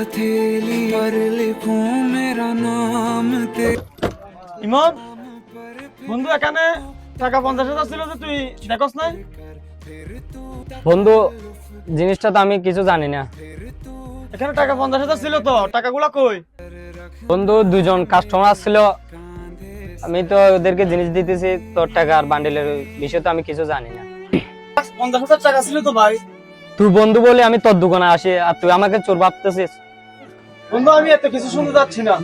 हथेली पर लिखूं मेरा नाम ते ইমন বন্ধু এখানে টাকা 50,000 ছিল যে তুই দেখোস নাই? বন্ধু, জিনিসটা তো আমি কিছু জানি না। এখানে টাকা 50,000 ছিল তো, টাকাগুলা কই? বন্ধু, দুজন কাস্টমার ছিল, আমি তো ওদেরকে জিনিস দিতেছি। তোর টাকা আর বান্ডেলের বিষয়ে তো আমি কিছু জানি না। 50,000 টাকা ছিল তো ভাই। তুই বন্ধু বলে আমি তোর দোকানে আসি, আর তুই আমাকে চোর ভাবতেছিস? বন্ধু আমি এত কিছু শুনতে যাচ্ছি না।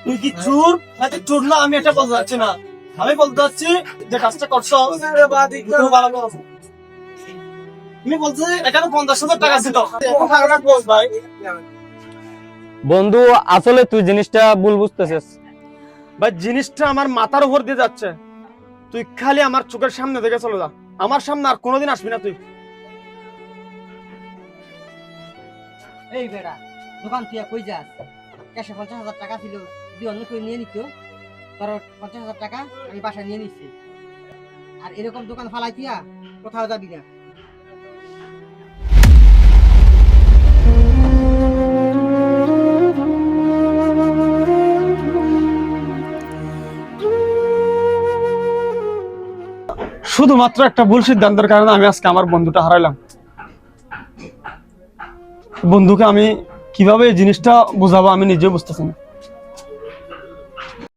তুই কি চোর নাকি চোর না আমি এটা বলতে যাচ্ছি না। আমি বলতে যাচ্ছি যে কাজটা করছো তুমি ভালো করো। তুমি বলছো যে এখানে 50,000 টাকা ছিল, টাকাটা কই ভাই? বন্ধু, আসলে তুই জিনিসটা ভুল বুঝতেছিস। ভাই জিনিসটা আমার মাথার উপর দিয়ে যাচ্ছে, তুই খালি আমার চোখের সামনে থেকে চলে যা, আমার সামনে আর কোনোদিন আসবি না তুই। এই বেড়া, দোকান তুই কই যাস? ক্যাশে 50,000 টাকা ছিল, যদি অন্য কেউ নিয়ে নিত, তোর 50,000 টাকা আমি বাসায় নিয়ে নিচ্ছি। আর এরকম দোকান ফালাই দিয়া কোথাও যাবি না। শুধুমাত্র একটা ভুল সিদ্ধান্তের কারণে আমি আজকে আমার বন্ধুটা হারাইলাম। বন্ধুকে আমি কিভাবে এই জিনিসটা বোঝাবো আমি নিজেও বুঝতেছি না।